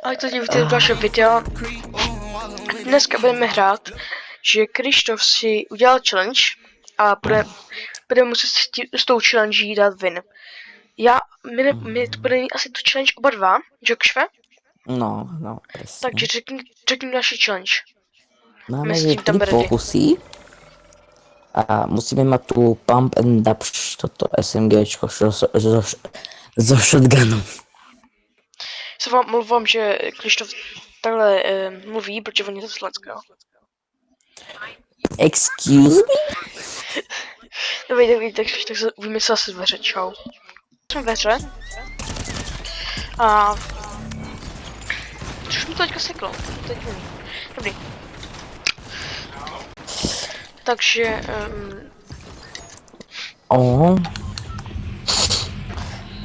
Ale to dívejte do dalšího videa. Dneska budeme hrát, že Krištof si udělal challenge a bude muset s tou challenge dát win. My to budeme mít asi tu challenge oba dva, Jokšve? No, presne. Takže řekni další challenge. Máme s že tím tam 3 ready. pokusy a musíme mať tu pump and dump, toto SMGčko so shotgunom. Se vám mluvám, že Krištof takhle mluví, protože on je ze Slovenska. Excuse me? Dobrý, tak se uvidíme se zase ve hře, čau. Jsem ve hře. A... Což mi to teďka seklo, to je divný. Dobrý. Takže...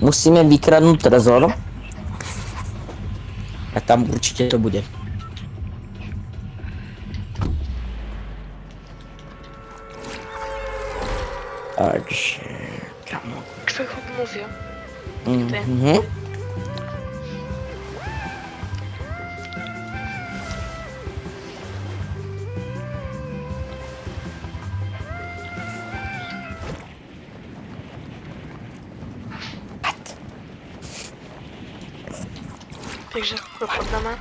Musíme vykradnúť trezor. A tam určite to bude. Takže... Kamo. Člověk mluví. Takže propadneme.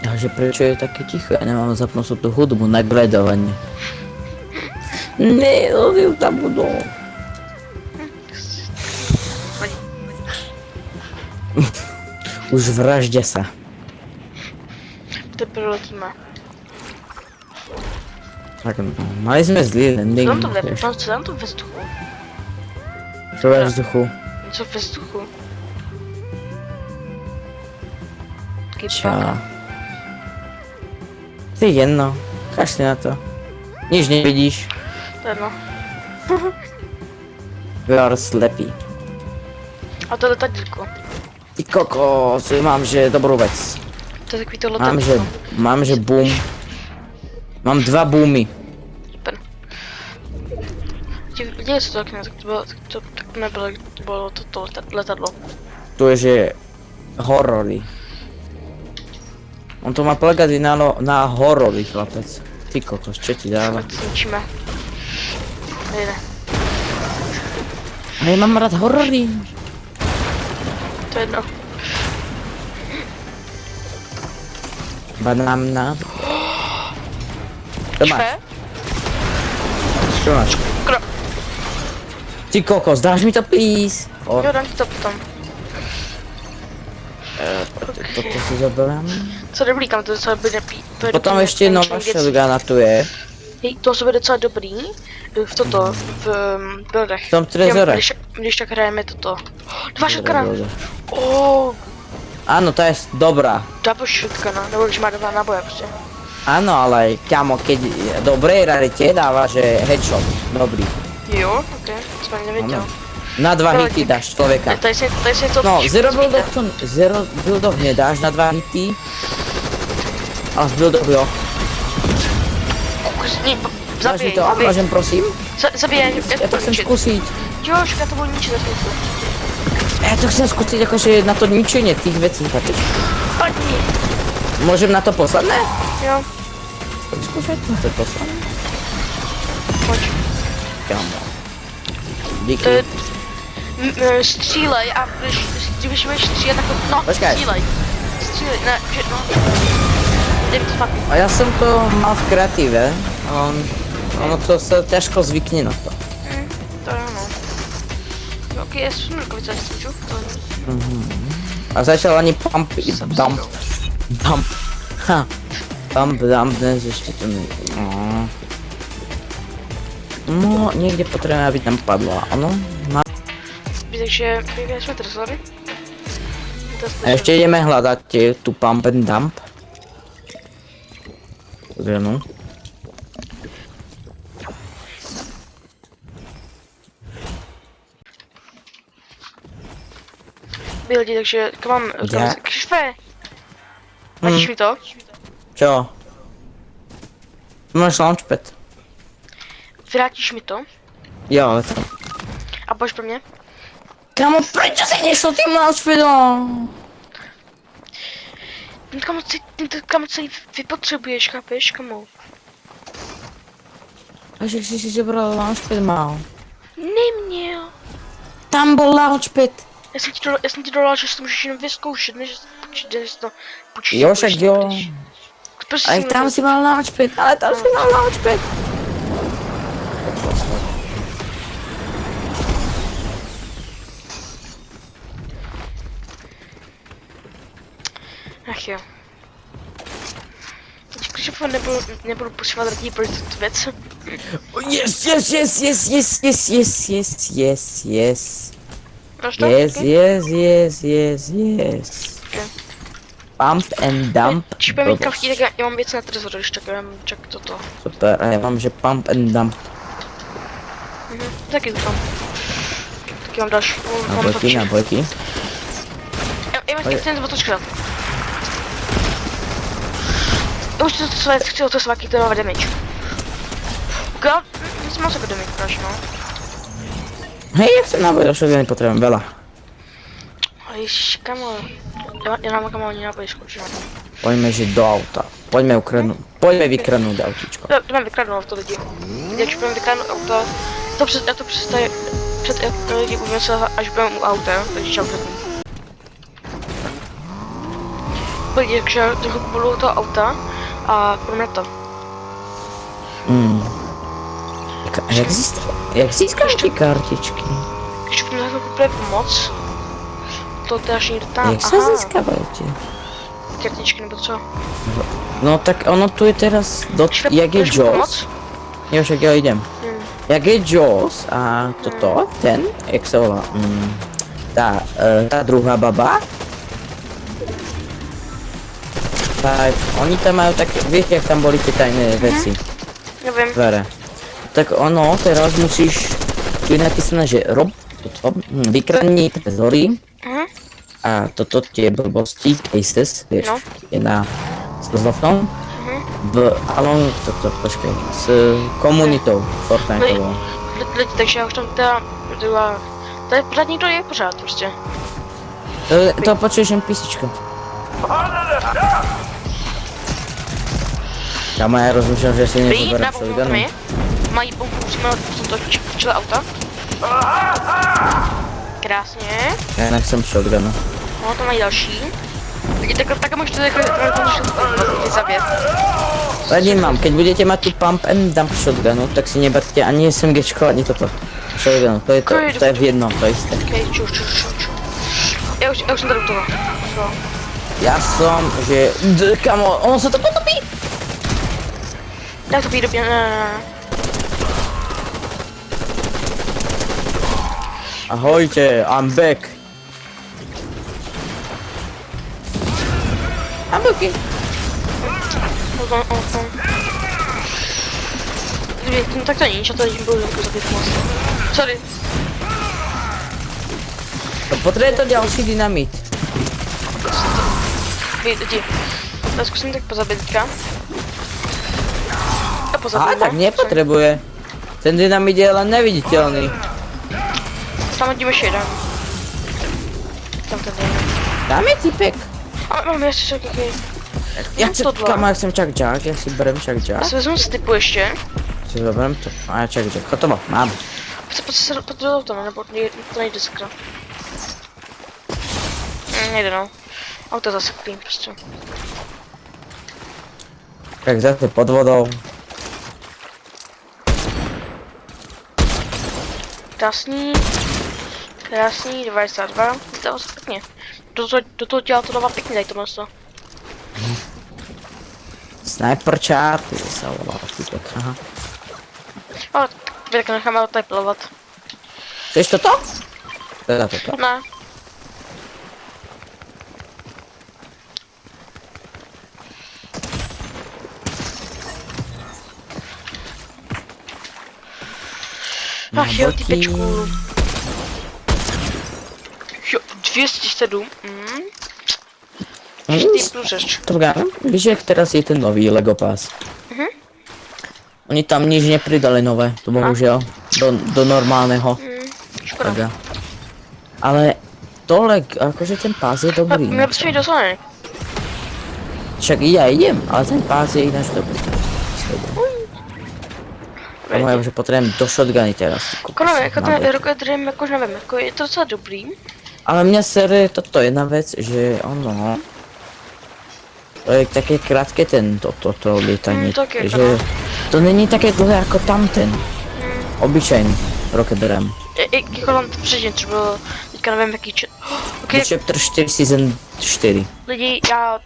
Takže prečo je také ticho? Ja nemám zapnúť tú hudbu na gledovanie. Ne, oni tam budú. Už vraždia sa. Teprve letíme. Tak no, mali sme zlý landing. Co tam to ve vzduchu? Čo ve vzduchu? Něco ve vzduchu. Čo? Ty jedno, kašli na to. Nič nevidíš. To je jedno. We are sleepy. A to je letadílko. Ty kokos, mám že dobrú vec. To je takový to letadílko. Mám že boom. Mám 2 boomy. Super. Dělej se to tak ne, to nebylo to letadlo. To je že horory. On to má polegať na horory, chlapec. Ty kokos, čo ti dáva? Zničíme. Nejde. A ja mám rád horory. To je jedno. Banána. Čo máš? Čo máš? Ty kokos, dáš mi to please? Jo, dám ti to potom. Toto si zoberám. Co dobrý, kam to docela bude Potom ještě nová shotguna tu je. Hej, to se bude docela dobrý. V toto, v buildech. V tom trezore. Když tak hrajeme toto. 2 shotguna. Oh, Áno, to je dobrá. double shotguna, nebo když má 2 náboje prostě. Áno, ale kámo, keď dobrej rarite dáva, že headshot. Dobrý. Jo, ok, to jsem ani nevěděl. Na 2 hity dáš človeka. Tady se to... No, zero buildov nedáš na 2 hity. Ale v buildov jo. Dáš mi to, môžem prosím? Zabij, Ja to chcem skúsiť. Jo, však to bude ničiť zase. Ja to chcem skúsiť akože na to ničenie tých vecí, chápeš? Padni. Môžem na to posledné? Jo. Poď skúšať na to posledné. Pojď. Kámo. Díky. Střílej a když budeš střílet, tak no, Počkaj. střílej, ne, že no. Jdem to fakt. A ja som to mal v kreatíve, ale ono to sa ťažko zvykne na to. To je ono. Ok, já jsem rukavice, jestli můžu. A začal ani pump, dump. Ha. Pump, dump, dnes ešte to ne... No, niekde potrebujeme, aby tam padla, ano. Takže vyjde jsme trezory. A ešte ideme hľadať tu pump and dump. No. Dobrý lidi, takže to mám... Křišve! Máš mi to? Čo? Máš launchpad. vrátíš mi to Jo, ale to... a pojď pro mě. Kamo, prečo si nešel tým launchpadom? Kamo celý vypotřebuješ, chápeš, kamo? A že si si zobral launchpad mal. Neměl. Tam bol launchpad. Já jsem ti dolal, že si to můžeš jenom vyzkoušet, než si to počítat. Jo, však jo. Prostě Ale tam si mal launchpad, ale tam si mal launchpad. Ach jo. Když nebudu posílat radí pro tu věc. Yes, yes, yes, yes, yes, yes, yes, yes, yes, yes. Máš to? Yes, Okay. yes, yes, yes, yes. Okay. Pump and dump. Když budeme mít kavky, tak já mám věc na trezoru, když tak já mám čak toto. Super, a já mám, že pump and dump. Taky to tam. Taky mám další. Nabojky. Já mám chci to otočkat. Já už chci otesovat, jaký to má damage. God, nic moc jako damage, práš, no. Hej, jak jsem náboj došel, že nepotřebujem veľa. Ježiš, kamo. Já mám kamo ani náboj skočil. Poďme, že do auta. Poďme vykradnúť autíčko. Jdeme vykradnout to lidi. Jak budeme vykradnout auto, já to přestaje před lidi umysl, až budeme u auta, takže čau předtím. Pojď, takže trochu budu toho auta a půjdeme na to. Jak získáš ty kartičky? Když budeme na to poprvé pomoc, to teda až někdo tam, Jak se získávají ti? kartičky nebo co? No tak ono tu je teraz, jak je Jaws. Jo, však jo, idem. Jak je Jaws a toto, ten, jak se volá, ta druhá baba. Tak, oni tam majú tak, viete, jak tam boli tie tajné veci. Nevím. Dvere. Tak ono, teraz musíš, tu je napísané, že vykradni trezory. A toto tie blbosti, cases, vieš, No. je na zlofnom. Ale toto, počkej, s komunitou Fortniteovou. Takže já už tam teda, to je pořád někdo je pořád prostě. To počuješ jen písnička. Kamo, já rozmýšlám, že si Prý, nezoberám na shotgunu. bombu mají bombu přímo na to čele auta. Krásně. Já jinak jsem shotgunu. No, to mají další. Tak můžete takhle zabít. Radím mám, keď budete mať tu pump and dump shotgunu, tak si neberte ani SMGčko, ani toto. Shotgunu, to je v jednom, to isté. Okej, čuš. Já už jsem tady u toho. Co? Já som, že... Kamo, ono se to potopí! Tak to vyjde době, ne. Ahojte, I'm back. I'm okay. Tak to není, čo to jim budu zabít moc. Sorry. Potřebuje to další dynamit. Jdi. Já zkusím tak pozabít teďka. A A pozabít, tak nepotřebuje. Ten dynamit je len neviditelný. Tam hodíme ještě jeden. Tam ten jeden. Tam je typek. A mám ještě jaký. Já si kamo, jak jsem čak, já si berem čak. Já si vezmu z typu ještě. Si berem to. A já čak. Hotovo, mám. Pojď se do toho, nebo to nejde sakra. Nejde no. Auto zase klín prostě. Tak zase pod vodou. Krásný. 92. To se pěkně. Do toho dělá to dává pěkně, tady tohle to. Sniper chat, ty se volá typek, aha. Ale tak necháme ho tady plovat. Chceš toto? Teda toto. Ne. Ach jo, typečku. Jo, 207. Ty průřeš. To víš, jak teraz je ten nový Lego Pass. Oni tam nič nepridali nové, to bohužiaľ. Do normálneho. Škoda. Teda. Ale tohle, akože ten pás je dobrý. Měl bys mi do zóny. Však ja idem, ale ten pás je ináč dobrý. Tomu je, že potrebujem do shotguny teraz. Konové, jako ten Rocket Dream, jakož nevím, jako je to docela dobrý. Ale mňa sere toto jedna vec, že ono... To je také krátke toto lietanie, taky, že ano. to není také dlhé ako tamten. Obyčajný Rocket Ram. Jako tam předtím, co bylo, teďka nevím jaký Okay. Chapter 4 Season 4. Lidi, já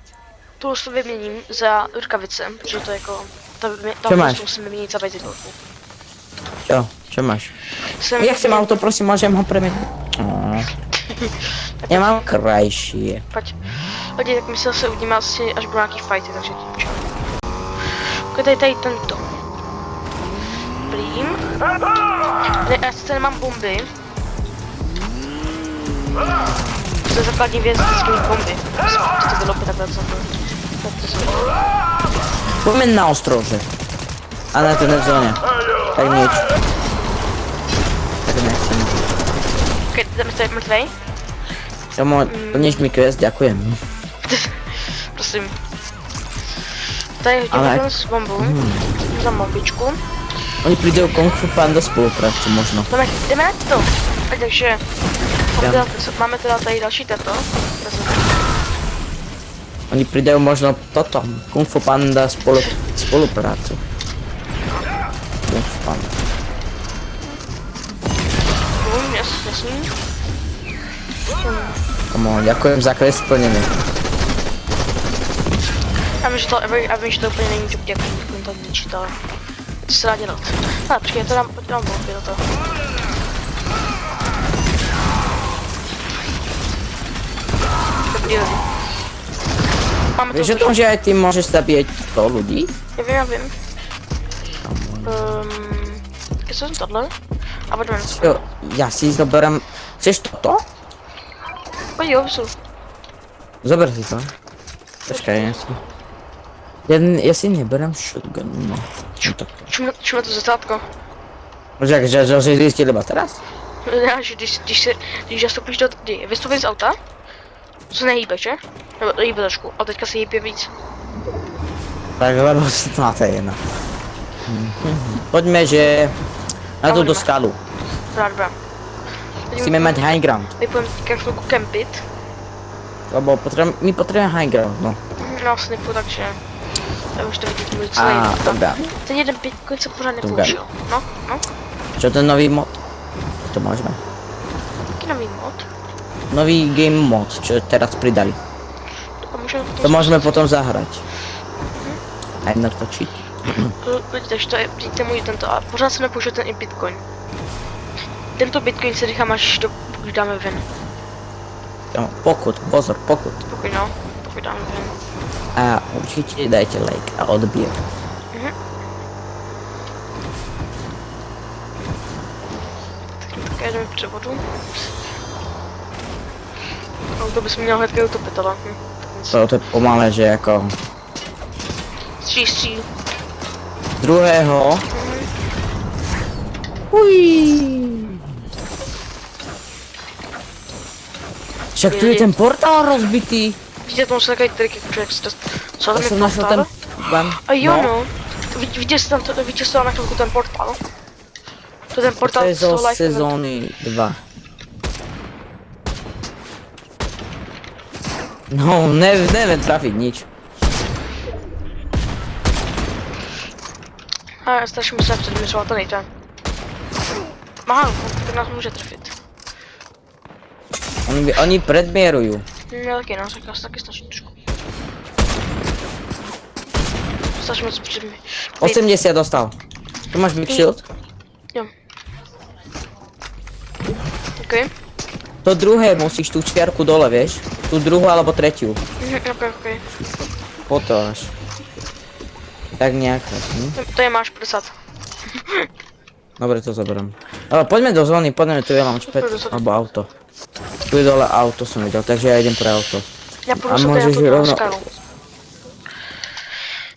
tu to vyměním za rukavice, protože to jako, Čo máš? musím vyměnit za bajzidlovku. Čo máš? Ja chcem auto, prosím, môžem ho premeniť. Ja mám krajšie. Pojď. Lidi, tak my se zase uvidíme asi, až budou nějaký fighty, takže tím čau. Tady tento. Prým. Ne, já sice nemám bomby. To je základní věc, vždycky mít bomby. To bylo by takhle, co to. Poďme na ostrože. A na to ne v zóne. Tak nič. Tak nechcem. Ok, jdeme tady mrtvej. Plníš mi quest, ďakujem. Prosím. Tady hodím s bombou. Za bombičku. Oni prídu Kung Fu Panda spoluprácu možno. Jdeme na to. A takže máme teda tady další tento. Oni pridajú možno toto. Kung Fu Panda spoluprácu. Kung Fu Panda. Jasný. Ďakujem za quest splnený. Já vím, že to úplně není to jak to ničit, ale co se dá dělat. Ale počkej, já to dám bomby do toho. Vieš o tom, že aj ty môžeš zabíjať to ľudí? Já vím. Když jsem tohle? A pojďme na to. Jo, ja si zoberám... Chceš toto? Pojď jo, vysu. Zober si to. Počkaj, ja si neberám shotgun, no. Čume to zrcátko. Že zjistil iba teraz? Já, že když nastupíš do... Vystupíš z auta, to se nehýbe, že? Nebo hýbe trošku, ale teďka se hýbe víc. Tak lebo to je jedno. Poďme, že... Na túto skalu. Dobrá. Musíme mať high ground. My půjdeme teďka chvilku kempit. Lebo my potrebujeme high ground, no. No snipu, takže... Já už to vidím, to bude celý dobrá. Ten jeden bitcoin se pořád nepoužil. No. Čo ten nový mod? To môžeme. Jaký nový mod? Nový game mod, čo teraz pridali. To môžeme potom zahrať. Aj natočiť. Takže to je můj tento a pořád jsem nepoužil ten i bitcoin. Tento bitcoin si nechám až do, pokud dáme ven. Jo, pozor, pokud. Pokud dáme ven. A určite dajte like a odbír. Tak jdeme k převodu. To bys měl hnedka utopit, ale... To je pomalé, že jako... Stří. Druhého. Však tu je ten portál rozbitý. Vidíte, tomu jsou takový triky, jak se dost... Co tam je jsem našel ten ban. A jo no. Viděl jsi tam na chvilku ten portál? To je ten portál to je z toho zo life sezóny 2. No, neviem trafiť nič. A já strašně musím předměřovat, to nejde. Aha, tak nás může trefit. Oni predmierujú. Já taky, no, tak nás taky snažím trošku. Strašně moc předměřit. 80 dostal. Tu máš big shield? Jo. OK. To druhé musíš tú čiarku dole, vieš? Tú druhú alebo tretiu. OK. Potom až. Tak nejak. To je máš 50. Dobre, to zoberiem. Ale poďme do zóny, poďme tu je launchpad, alebo auto. Tu je dole auto som videl, takže ja idem pre auto. Já půjdu sobě na tu skalu.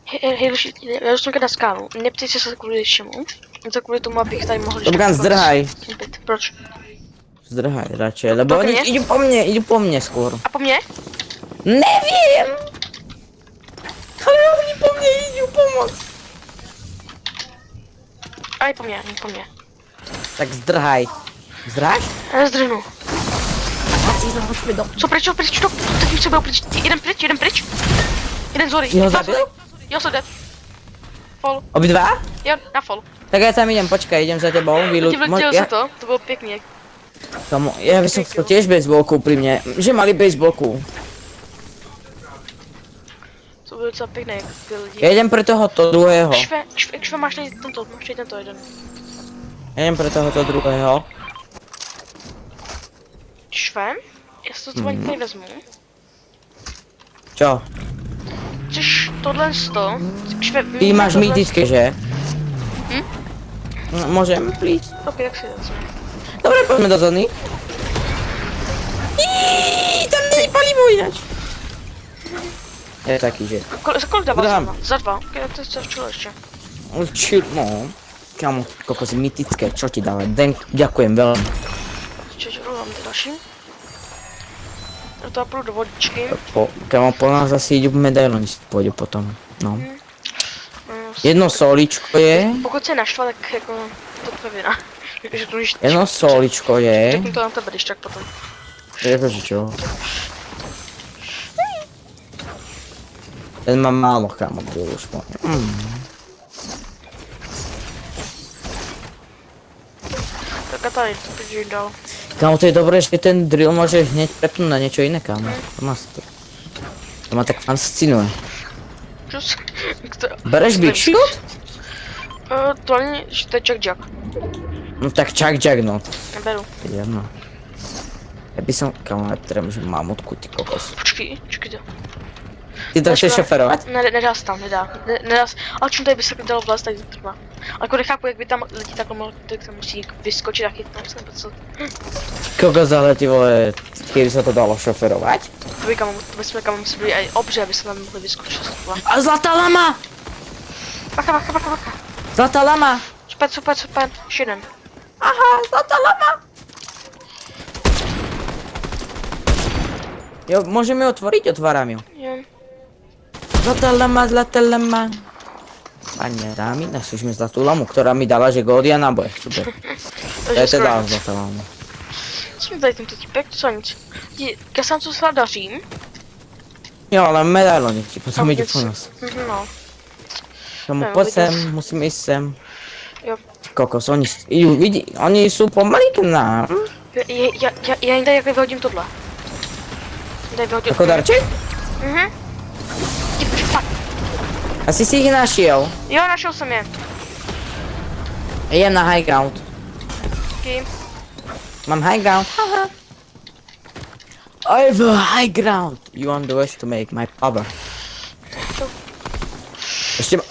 Hej, já dostanu na skálu. Neptejte se kvůli čemu. Je to kvůli tomu, abych tady mohl... Dobrá, zdrhaj. Proč? Zdrhaj radšej, lebo To oni mě? idú po mne skôr. A po mně? Neviem! Ale oni po mne idú pomoc. A i po mně, po mně. Tak zdrhaj. Zdráš? Já zdrhnu. Hoďme do... Co pryč, to teď se byl pryč. Jeden pryč. Jeden zory. Ty ho zabil? Jo, jsem dead. Fall. Obidva? Jo, na fall. Tak ja tam idem, počkaj, idem za tebou. Vyletěl se to bylo pěkný. Kamo, ja by som chcel tiež baseballku pri mne, že mali baseballku. To bylo docela pěkné, jak ty lidi. Ja idem pre tohoto druhého. Šve, máš tady tento jeden. Ja idem pre tohoto druhého. Šve? Já si to ani tady vezmu. Čo? Chceš tohle sto? Šve, Ty máš mýtické, že? No, môžem, please? Ok, tak si vezmu. Dobre, poďme do zóny. Tam není palivo ináč. Je taký, že... Za kolik dával Dám. Za 2. Ok, to je včera ještě. No, kamo, kokos mytické, čo ti dáva? Ďakujem veľmi. Čeč, mám ty další. Já to půjdu do vodičky. Kamo, po nás asi idú medailoni, si pôjdu potom. No. Jedno soličko je. Pokud se naštva, tak jako to tvoje vina. Takže to když... Jedno soličko je. Řeknu to na tebe, když tak potom. Jakože čo? Ten má málo, kamo, to už po... Tak a tady, to bych jim dal. Kamo, to je dobré, že ten drill môžeš hneď prepnúť na niečo iné, kamo. To ma tak fascinuje. Čus. Bereš Big Shield? To ani, že to je Jack. No tak Jack, no. Neberu. Jedno. Ja by som, kamo, netrem, že mamutku, ty kokos. Počkej to. Ty to chceš šoferovať? Nedá se tam, nedá se. Ale čím tady by se dalo vlast, tak to trvá. Ale jako nechápu, jak by tam lidi takhle mohli, tak tam musí vyskočit a chytnout se, nebo co. Kokos, ale ty vole, keby sa to dalo šoferovať? To by jsme kam museli být aj obře, aby se tam mohli vyskočit. A zlatá lama! Bacha. Zlatá lama! Super, ještě jeden. Aha, zlatá lama! Jo, môžeme ju otvoriť? Otváram ju. Jo. Zlatá lama. Pane dámy, našli sme zlatú lamu, ktorá mi dala, že gódy a náboje. Super. To je teda zlatá lama. Co mi tady tento typek? To co nic. Já sám co se dařím. Jo, ale medailoni, ti potom ide po nás. No. Tomu No, poď viděl sem, musíme ísť sem. Jo. Kokos, oni sú pomalí k nám. Já jim tady jako vyhodím tohle. Tady vyhodím. Ako darček? Asi si ich našiel. Jo, našel jsem je. Idem na high ground. Okay. Mám high ground. Haha. I have a high ground. You underestimate my power. Ešte ma...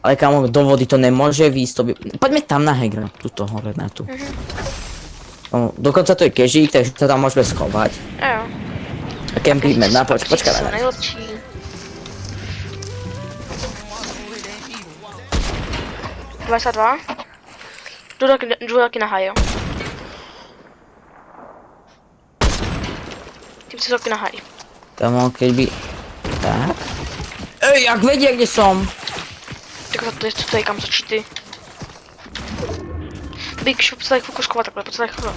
Ale kámo, do vody to nemôže výjsť, to by... Poďme tam na high ground, tuto hore na tu. No, dokonca to je kežík, takže sa tam môžeme schovať. Jo. A kempíme, počkaj na nás. Nejlepší. Dva. Jdu taky na high, jo. Ty si taky na high. Kámo, keď by... Tak? Ej, jak vedia, kde som? Tak to je, co tady kam začít ty. Big Shop se tady fokuskovat takhle, pojď se tady chovat.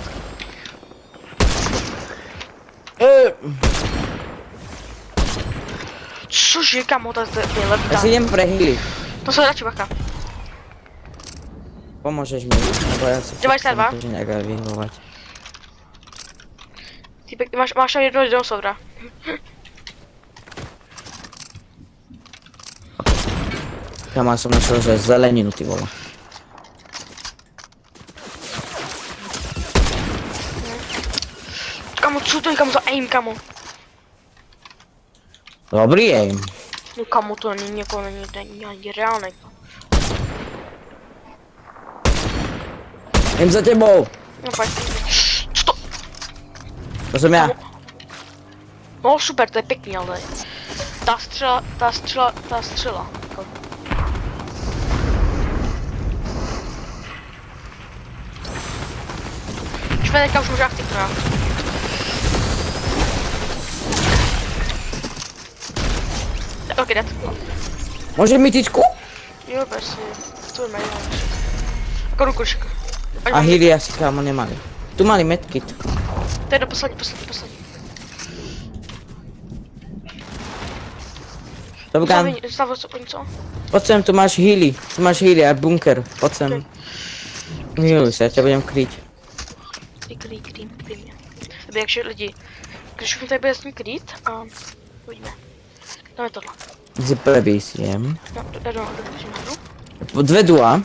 Cože, kamo, to je lepší. Ja si idem prehýliť. To se radši bacha. Pomôžeš mi, lebo ja si 92. chcem nejak aj vyhovovať. Týpek, máš tam jednoho dinosaura. Kamo, som našiel, že zeleninu, ty vole. Kamo, co to je, kamo, za aim, kamo? Dobrý aim. No kamo, to není jako, není ani reálný. Jdem za tebou. No pojď. Co to? To jsem já. No super, to je pěkný, ale... Ta střela. Jako. Švedeka už možná vtipná. Ok, dead. Môže mi tyčku? Jo, bez to je mají. Jako rukočka. A healy asi kámo nemali. Tu mali medkit. To je do poslední. Top Gun. Zastavil se něco? Poď sem, tu máš healy a bunker. Poď sem. Healuj sa, ja ťa budem kryť. Krý mě. Dobře, jakže lidi. Když už tady bude s ním krýt a uvidíme. Dáme tohle. Zprevysiem. No, jdu. Dve dua.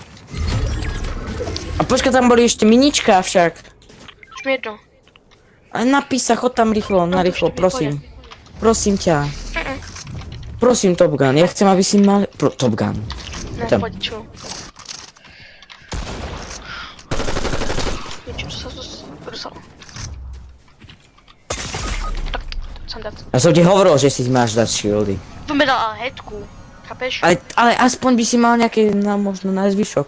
A počkaj, tam boli ešte minička však. Už mi jedno. Ale napíš sa, chod tam rýchlo, narýchlo, prosím. Prosím ťa. Prosím, Top Gun, ja chcem, aby si mal... Top Gun. Ne, Tam. pojď, čo? Niečo, co sa dostalo. Tak, jsem dead. Ja som ti hovoril, že si máš dať shieldy. To mi dal headku, chápeš? Ale aspoň by si mal nejaké, možno na zvyšok.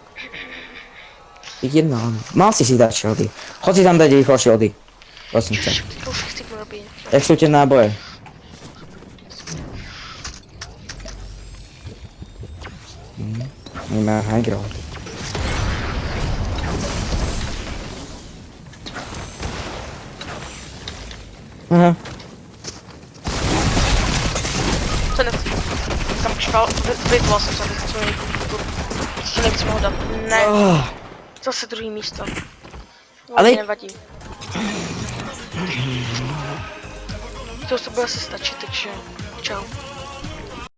Jedno, mal si dať shieldy. Chod si tam dať rýchlo shieldy. Prosím ťa. To už chci robit. Jak sú tie náboje? Nemá high ground. Aha. Co ne? Tam kšval, vypval jsem se, co nechci mohl dát. Ne, zase druhý místo. Ale- Nevadí. To se bude asi stačit, takže čau.